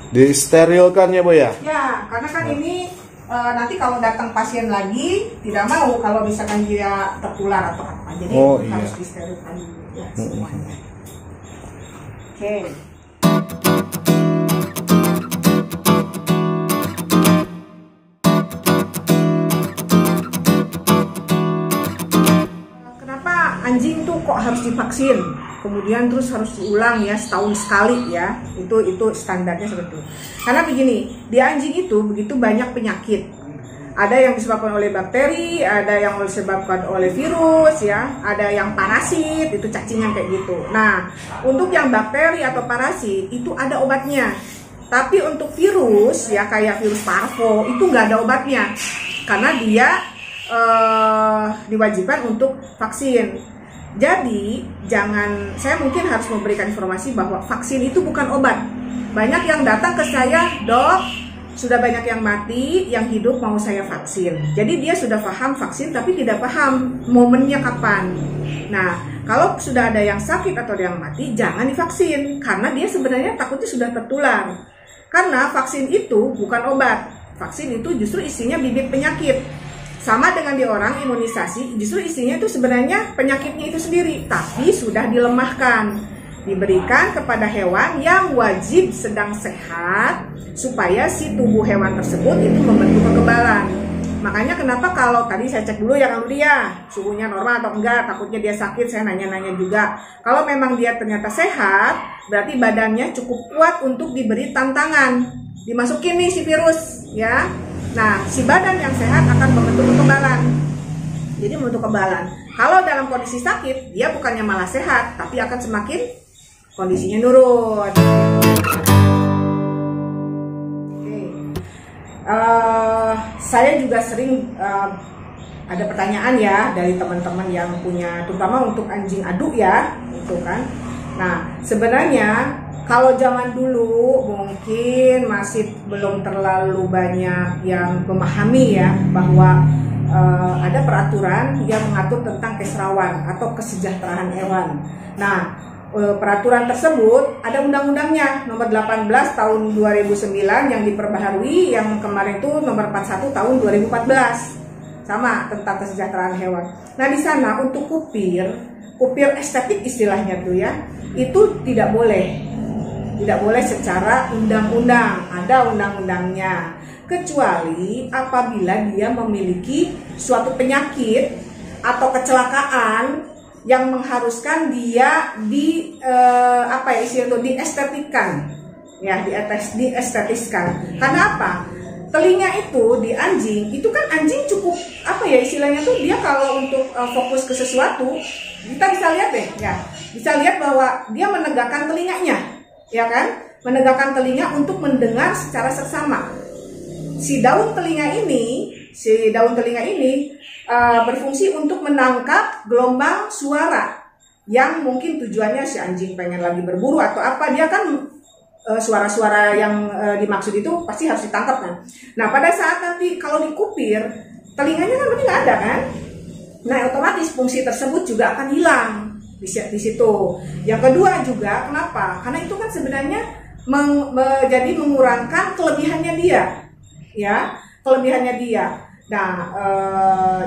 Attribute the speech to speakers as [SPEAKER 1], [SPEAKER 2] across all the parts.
[SPEAKER 1] Disterilkan ya Bu ya?
[SPEAKER 2] Ya, karena kan ini nanti kalau datang pasien lagi tidak mau kalau misalkan dia tertular atau apa, jadi harus disterilkan dulu ya semuanya. Oke. Kenapa anjing tuh kok harus divaksin? Kemudian terus harus diulang ya setahun sekali ya, itu standarnya seperti itu. Karena begini, di anjing itu begitu banyak penyakit, ada yang disebabkan oleh bakteri, ada yang disebabkan oleh virus ya, ada yang parasit, itu cacingan kayak gitu. Nah, untuk yang bakteri atau parasit itu ada obatnya, tapi untuk virus ya kayak virus parvo itu nggak ada obatnya, karena dia diwajibkan untuk vaksin. Jadi saya mungkin harus memberikan informasi bahwa vaksin itu bukan obat. Banyak yang datang ke saya, dok, sudah banyak yang mati, yang hidup mau saya vaksin. Jadi dia sudah paham vaksin tapi tidak paham momennya kapan. Nah, kalau sudah ada yang sakit atau yang mati, jangan divaksin. Karena dia sebenarnya takutnya sudah tertular. Karena vaksin itu bukan obat. Vaksin itu justru isinya bibit penyakit. Sama dengan di orang imunisasi, justru isinya itu sebenarnya penyakitnya itu sendiri, tapi sudah dilemahkan, diberikan kepada hewan yang wajib sedang sehat, supaya si tubuh hewan tersebut itu membentuk kekebalan. Makanya kenapa kalau tadi saya cek dulu ya kalau dia suhunya normal atau enggak, takutnya dia sakit, saya nanya-nanya juga. Kalau memang dia ternyata sehat, berarti badannya cukup kuat untuk diberi tantangan, dimasukin nih si virus ya. Nah, si badan yang sehat akan membentuk kekebalan. Jadi membentuk kekebalan. Kalau dalam kondisi sakit, dia bukannya malah sehat, tapi akan semakin kondisinya nurun. Saya juga sering ada pertanyaan ya dari teman-teman yang punya, terutama untuk anjing aduk ya, gitu kan. Nah, sebenarnya kalau zaman dulu mungkin masih belum terlalu banyak yang memahami ya bahwa ada peraturan yang mengatur tentang keserawan atau kesejahteraan hewan. Nah, peraturan tersebut ada undang-undangnya nomor 18 tahun 2009 yang diperbaharui, yang kemarin itu nomor 41 tahun 2014 sama tentang kesejahteraan hewan. Nah, di sana untuk kupir estetik istilahnya tuh ya, itu tidak boleh secara undang-undang, ada undang-undangnya, kecuali apabila dia memiliki suatu penyakit atau kecelakaan yang mengharuskan dia diestetiskan ya, diestetiskan. Karena apa? Telinga itu di anjing itu kan, anjing cukup istilahnya tuh, dia kalau untuk fokus ke sesuatu, kita bisa lihat deh ya, bisa lihat bahwa dia menegakkan telinganya ya kan, menegakkan telinga untuk mendengar secara seksama. Si daun telinga ini berfungsi untuk menangkap gelombang suara yang mungkin tujuannya si anjing pengen lagi berburu atau apa, dia kan suara-suara yang dimaksud itu pasti harus ditangkap kan. Nah, pada saat nanti kalau dikupir, telinganya kan berarti nggak ada kan. Nah, otomatis fungsi tersebut juga akan hilang di situ. Yang kedua juga, kenapa? Karena itu kan sebenarnya jadi mengurangkan kelebihannya dia, ya, kelebihannya dia. Nah,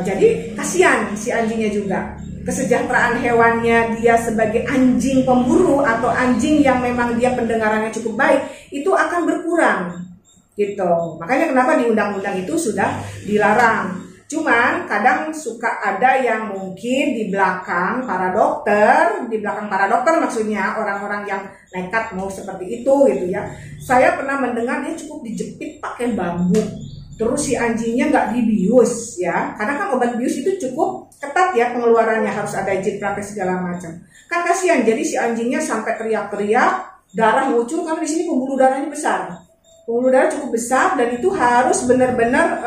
[SPEAKER 2] jadi kasihan si anjingnya juga. Kesejahteraan hewannya dia sebagai anjing pemburu atau anjing yang memang dia pendengarannya cukup baik, itu akan berkurang, gitu. Makanya kenapa di undang-undang itu sudah dilarang. Cuman kadang suka ada yang mungkin di belakang para dokter maksudnya orang-orang yang nekat mau seperti itu gitu ya. Saya pernah mendengar dia cukup dijepit pakai bambu, terus si anjingnya nggak dibius ya, karena kan obat bius itu cukup ketat ya pengeluarannya, harus ada izin praktek segala macam. Kan kasihan, jadi si anjingnya sampai teriak-teriak, darah muncul karena di sini pembuluh darahnya besar. Pembuluh darah cukup besar dan itu harus benar-benar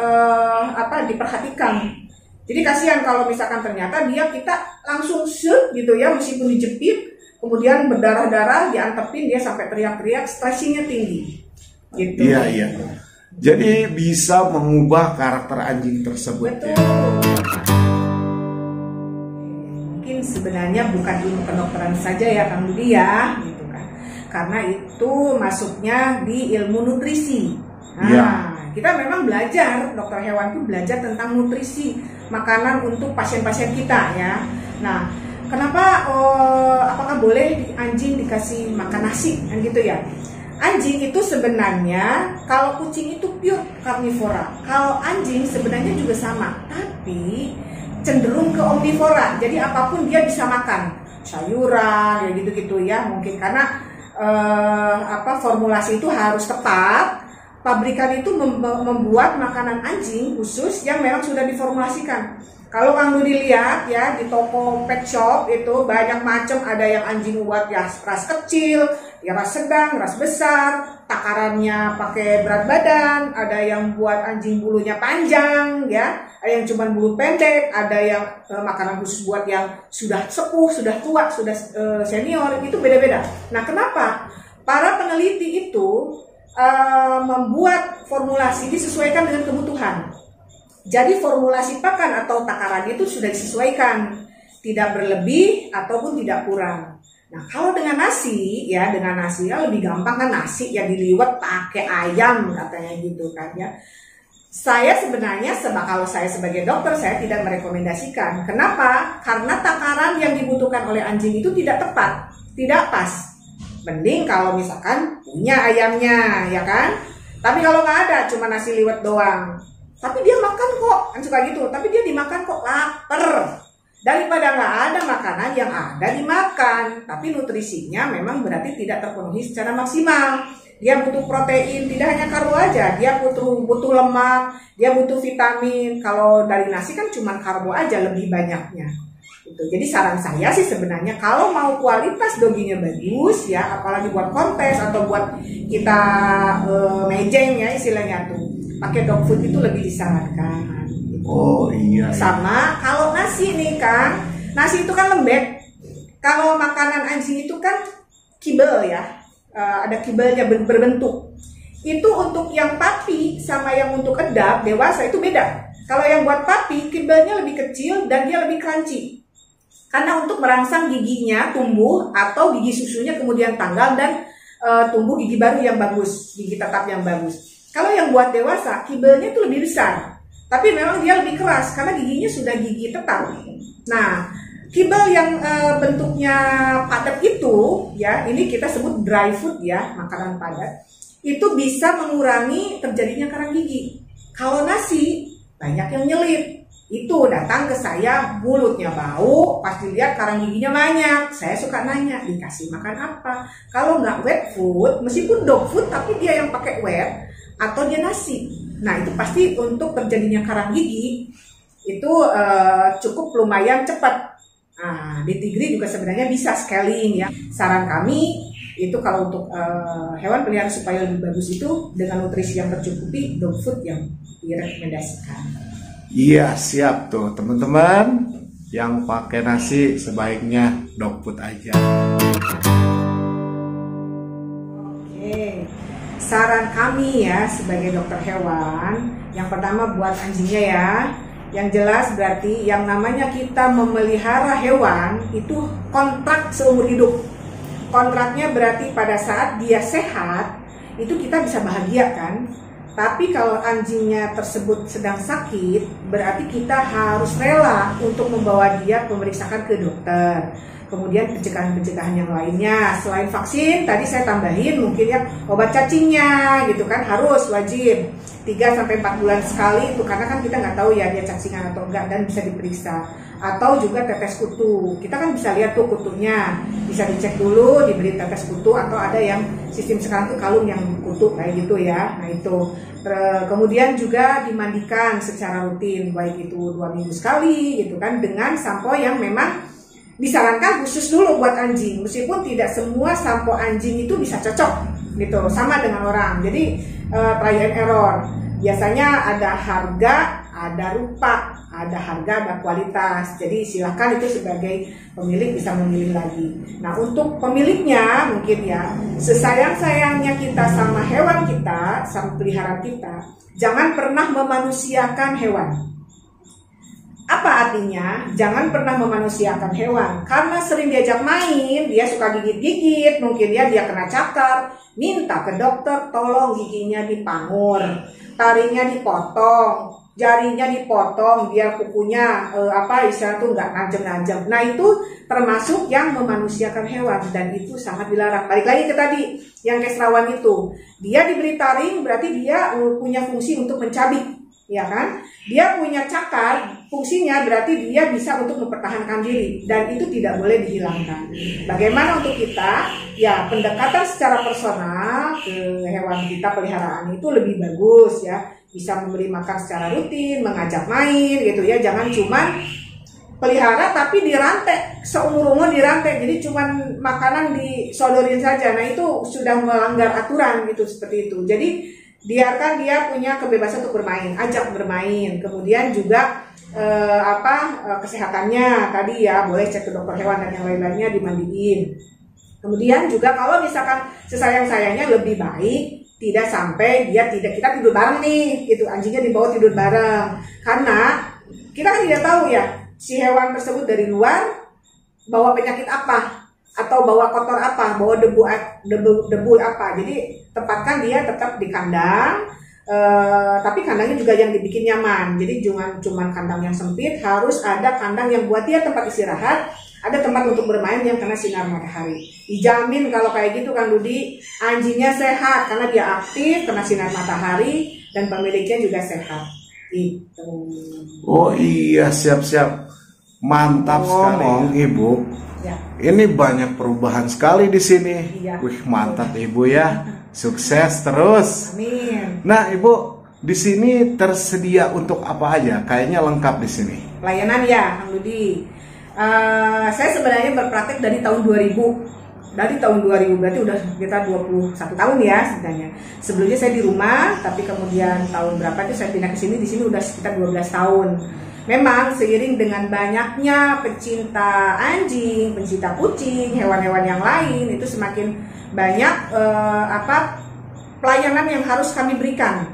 [SPEAKER 2] diperhatikan. Jadi kasihan kalau misalkan ternyata kita langsung shoot gitu ya, meskipun dijepit, kemudian berdarah-darah, diantepin, dia sampai teriak-teriak, stressingnya tinggi. Gitu.
[SPEAKER 1] Iya. Jadi bisa mengubah karakter anjing tersebut.
[SPEAKER 2] Betul.
[SPEAKER 1] Ya.
[SPEAKER 2] Mungkin sebenarnya bukan ilmu kedokteran saja ya Kang Budi ya, gitu kan. karena itu masuknya di ilmu nutrisi. Nah,
[SPEAKER 1] Ya.
[SPEAKER 2] kita memang belajar, dokter hewan itu belajar tentang nutrisi makanan untuk pasien-pasien kita ya. Nah, kenapa apakah boleh anjing dikasih makan nasi kan gitu ya? Anjing itu sebenarnya, kalau kucing itu pure karnivora, kalau anjing sebenarnya juga sama, tapi cenderung ke omnivora. Jadi apapun dia bisa makan, sayuran ya gitu-gitu ya, mungkin karena formulasi itu harus tepat. Pabrikan itu membuat makanan anjing khusus yang memang sudah diformulasikan. Kalau kamu dilihat ya di toko pet shop itu banyak macam, ada yang anjing buat ya ras kecil, ya ras sedang, ras besar, takarannya pakai berat badan, ada yang buat anjing bulunya panjang ya, ada yang cuma bulu pendek, ada yang makanan khusus buat yang sudah sepuh, sudah tua, sudah senior, itu beda-beda. Nah, kenapa? Para peneliti itu membuat formulasi disesuaikan dengan kebutuhan. Jadi formulasi pakan atau takaran itu sudah disesuaikan, tidak berlebih ataupun tidak kurang. Nah, kalau dengan nasi ya, lebih gampang kan, nasi ya diliwet pakai ayam katanya gitu kan ya. Saya sebenarnya kalau saya sebagai dokter, saya tidak merekomendasikan. Kenapa? Karena takaran yang dibutuhkan oleh anjing itu tidak tepat, tidak pas. Mending kalau misalkan punya ayamnya, ya kan? Tapi kalau nggak ada, cuma nasi liwet doang. Tapi dia makan kok, kan suka gitu. Tapi dia dimakan kok, lapar. Daripada nggak ada makanan yang ada dimakan. Tapi nutrisinya memang berarti tidak terpenuhi secara maksimal. Dia butuh protein, tidak hanya karbo aja. Dia butuh lemak, dia butuh vitamin. Kalau dari nasi kan cuma karbo aja lebih banyaknya. Jadi saran saya sih sebenarnya kalau mau kualitas doginya bagus ya, apalagi buat kontes atau buat kita mejeng ya istilahnya tuh, pakai dog food itu lebih disarankan.
[SPEAKER 1] Oh iya.
[SPEAKER 2] Sama kalau nasi nih Kang, nasi itu kan lembek. Kalau makanan anjing itu kan kibel ya, ada kibelnya berbentuk. Itu untuk yang papi sama yang untuk edap dewasa itu beda. Kalau yang buat papi kibelnya lebih kecil dan dia lebih crunchy. Karena untuk merangsang giginya tumbuh atau gigi susunya kemudian tanggal dan tumbuh gigi baru yang bagus, gigi tetap yang bagus. Kalau yang buat dewasa, kibelnya itu lebih besar, tapi memang dia lebih keras karena giginya sudah gigi tetap. Nah, kibel yang bentuknya padat itu, ya ini kita sebut dry food ya, makanan padat, itu bisa mengurangi terjadinya karang gigi. Kalau nasi, banyak yang nyelip. Itu datang ke saya, mulutnya bau, pas dilihat karang giginya banyak. Saya suka nanya, dikasih makan apa? Kalau nggak wet food, meskipun dog food, tapi dia yang pakai wet, atau dia nasi. Nah, itu pasti untuk terjadinya karang gigi, itu cukup lumayan cepat. Nah, di Tigri juga sebenarnya bisa scaling ya. Saran kami, itu kalau untuk hewan peliharaan supaya lebih bagus itu, dengan nutrisi yang tercukupi, dog food yang direkomendasikan.
[SPEAKER 1] Iya, siap tuh teman-teman. Yang pakai nasi sebaiknya dog food aja.
[SPEAKER 2] Oke, saran kami ya sebagai dokter hewan, yang pertama buat anjingnya ya. Yang jelas berarti yang namanya kita memelihara hewan itu kontrak seumur hidup. Kontraknya berarti pada saat dia sehat itu kita bisa bahagia kan. Tapi kalau anjingnya tersebut sedang sakit, berarti kita harus rela untuk membawa dia pemeriksakan ke dokter. Kemudian pencegahan-pencegahan yang lainnya, selain vaksin, tadi saya tambahin mungkin ya obat cacingnya gitu kan, harus wajib 3-4 bulan sekali itu, karena kan kita nggak tahu ya dia cacingan atau enggak dan bisa diperiksa. Atau juga tetes kutu, kita kan bisa lihat tuh kutunya, bisa dicek dulu, diberi tetes kutu, atau ada yang sistem sekarang tuh kalung yang kutu kayak gitu ya. Nah itu kemudian juga dimandikan secara rutin, baik itu 2 minggu sekali gitu kan, dengan sampo yang memang disarankan khusus dulu buat anjing. Meskipun tidak semua sampo anjing itu bisa cocok gitu, sama dengan orang. Jadi try and error. Biasanya ada harga, ada rupa, ada harga, ada kualitas. Jadi silahkan itu sebagai pemilik bisa memilih lagi. Nah untuk pemiliknya mungkin ya, sesayang-sayangnya kita sama hewan kita, sama peliharaan kita, jangan pernah memanusiakan hewan. Apa artinya? Jangan pernah memanusiakan hewan. Karena sering diajak main, dia suka gigit-gigit, mungkin dia kena cakar, minta ke dokter, tolong giginya dipangur, taringnya dipotong, jarinya dipotong, biar kukunya istilah tuh nggak najem-najem. Nah itu termasuk yang memanusiakan hewan dan itu sangat dilarang. Balik lagi ke tadi yang kesrawan itu, dia diberi taring berarti dia punya fungsi untuk mencabik. Ya kan, dia punya cakar, fungsinya berarti dia bisa untuk mempertahankan diri dan itu tidak boleh dihilangkan. Bagaimana untuk kita? Ya pendekatan secara personal ke hewan kita peliharaan itu lebih bagus ya, bisa memberi makan secara rutin, mengajak main gitu ya, jangan cuman pelihara tapi dirantai, seumur-umur dirantai, jadi cuman makanan disodorin saja. Nah itu sudah melanggar aturan gitu, seperti itu. Jadi biarkan dia punya kebebasan untuk bermain, ajak bermain. Kemudian juga kesehatannya tadi ya, boleh cek ke dokter hewan dan yang lain-lainnya, dimandiin. Kemudian juga kalau misalkan sesayang-sayangnya lebih baik tidak sampai kita tidur bareng nih, gitu, anjingnya dibawa tidur bareng, karena kita kan tidak tahu ya si hewan tersebut dari luar bawa penyakit apa, atau bawa kotor apa, bawa debu apa. Jadi tempatkan dia tetap di kandang, tapi kandangnya juga yang dibikin nyaman. Jadi cuman kandang yang sempit, harus ada kandang yang buat dia tempat istirahat, ada tempat untuk bermain yang kena sinar matahari. Dijamin kalau kayak gitu kan Dudi, anjingnya sehat karena dia aktif, kena sinar matahari, dan pemiliknya juga sehat. Itu.
[SPEAKER 1] Oh iya, siap-siap. Mantap sekali, Ibu.
[SPEAKER 2] Ya.
[SPEAKER 1] Ini banyak perubahan sekali di sini.
[SPEAKER 2] Iya.
[SPEAKER 1] Wih, mantap Ibu ya. Sukses terus.
[SPEAKER 2] Amin.
[SPEAKER 1] Nah, Ibu, di sini tersedia untuk apa aja? Kayaknya lengkap di sini.
[SPEAKER 2] Pelayanan ya, Kang Dudi. Saya sebenarnya berpraktek dari tahun 2000. Dari tahun 2000 berarti udah kita 21 tahun ya sebenarnya. Sebelumnya saya di rumah, tapi kemudian tahun berapa itu saya pindah ke sini. Di sini udah sekitar 12 tahun. Memang seiring dengan banyaknya pecinta anjing, pecinta kucing, hewan-hewan yang lain, itu semakin banyak pelayanan yang harus kami berikan.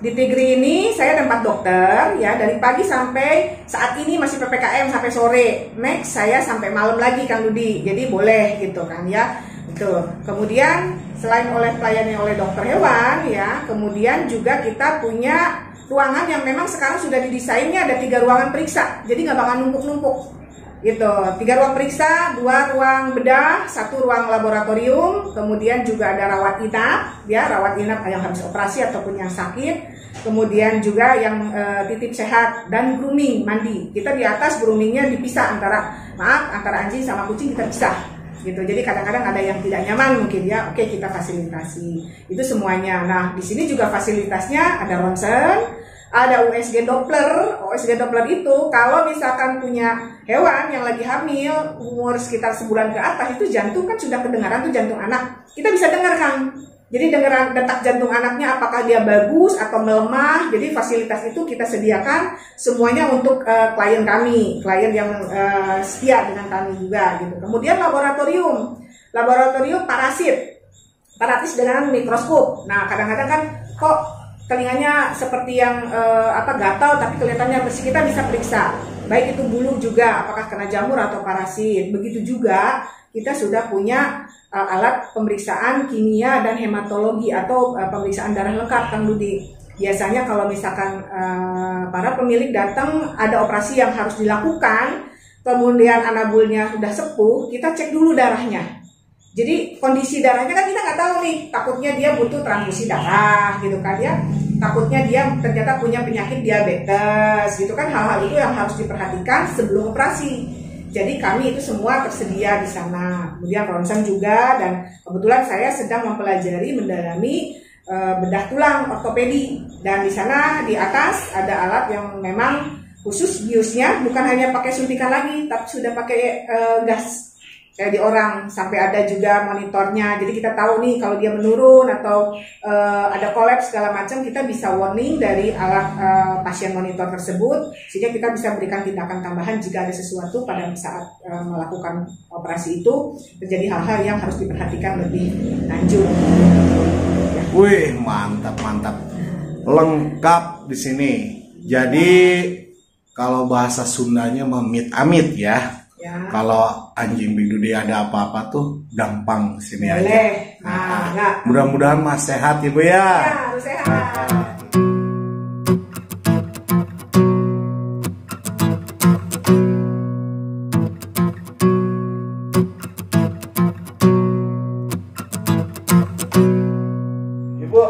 [SPEAKER 2] Di Tigri ini saya ada 4 dokter ya, dari pagi sampai saat ini masih PPKM sampai sore. Next saya sampai malam lagi Kang Dudi. Jadi boleh gitu kan ya. Betul. Kemudian selain pelayanan oleh dokter hewan ya, kemudian juga kita punya ruangan yang memang sekarang sudah didesainnya, ada 3 ruangan periksa, jadi nggak bakal numpuk-numpuk gitu. 3 ruang periksa, 2 ruang bedah, 1 ruang laboratorium, kemudian juga ada rawat inap ya, rawat inap yang habis operasi ataupun yang sakit, kemudian juga yang titip sehat, dan grooming, mandi. Kita di atas groomingnya dipisah antara anjing sama kucing, kita pisah gitu. Jadi kadang-kadang ada yang tidak nyaman mungkin ya, oke kita fasilitasi itu semuanya. Nah di sini juga fasilitasnya ada ronsen, ada USG Doppler. USG Doppler itu kalau misalkan punya hewan yang lagi hamil umur sekitar sebulan ke atas, itu jantung kan sudah kedengaran tuh, jantung anak kita bisa dengar Kang. Jadi dengar detak jantung anaknya apakah dia bagus atau melemah. Jadi fasilitas itu kita sediakan semuanya untuk klien kami, klien yang setia dengan kami juga gitu. Kemudian laboratorium parasit dengan mikroskop. Nah kadang-kadang kan kok telinganya seperti yang gatal tapi kelihatannya bersih, kita bisa periksa. Baik itu bulu juga apakah kena jamur atau parasit. Begitu juga kita sudah punya alat pemeriksaan kimia dan hematologi atau pemeriksaan darah lengkap Kang Dudi. Biasanya kalau misalkan para pemilik datang ada operasi yang harus dilakukan, kemudian anabulnya sudah sepuh, kita cek dulu darahnya. Jadi kondisi darahnya kan kita nggak tahu nih, takutnya dia butuh transfusi darah gitu kan ya, takutnya dia ternyata punya penyakit diabetes gitu kan. Hal-hal itu yang harus diperhatikan sebelum operasi. Jadi kami itu semua tersedia di sana. Kemudian ronsen juga, dan kebetulan saya sedang mendalami bedah tulang ortopedi. Dan di sana di atas ada alat yang memang khusus biusnya, bukan hanya pakai suntikan lagi, tapi sudah pakai gas kayak di orang, sampai ada juga monitornya. Jadi kita tahu nih kalau dia menurun atau ada kolaps segala macam, kita bisa warning dari alat pasien monitor tersebut, sehingga kita bisa berikan tindakan tambahan jika ada sesuatu pada saat melakukan operasi itu terjadi hal-hal yang harus diperhatikan lebih lanjut. Ya.
[SPEAKER 1] Wih, mantap, lengkap di sini. Jadi kalau bahasa Sundanya amit-amit ya.
[SPEAKER 2] Ya.
[SPEAKER 1] Kalau anjing Big Dude ada apa-apa tuh gampang sini aja.
[SPEAKER 2] Boleh. Nah.
[SPEAKER 1] Mudah-mudahan Mas sehat Ibu ya.
[SPEAKER 2] Ya, harus sehat.
[SPEAKER 1] Ibu,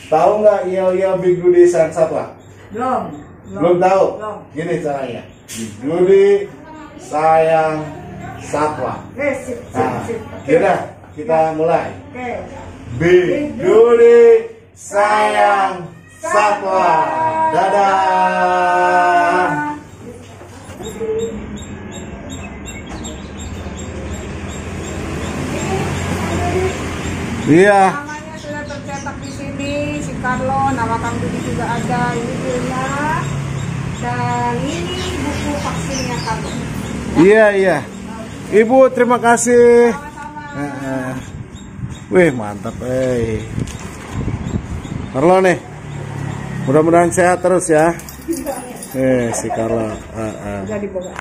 [SPEAKER 1] tahu nggak yel-yel Big Dude sayang satwa? Belum tahu?
[SPEAKER 2] Belum.
[SPEAKER 1] Gini caranya. Big Dude sayang satwa.
[SPEAKER 2] Sip.
[SPEAKER 1] Yaudah, kita mulai.
[SPEAKER 2] Oke.
[SPEAKER 1] Big Dude sayang satwa. Dadah. Iya.
[SPEAKER 2] Namanya sudah tercetak di sini, si Carlo, nama Kang Budi juga ada, ini filmnya, dan ini buku vaksinnya Carlo.
[SPEAKER 1] Iya. Ibu terima kasih.
[SPEAKER 2] Sama-sama.
[SPEAKER 1] Wih mantap, Carlo nih. Mudah-mudahan sehat terus ya. Si Carlo.
[SPEAKER 2] Udah dibawa.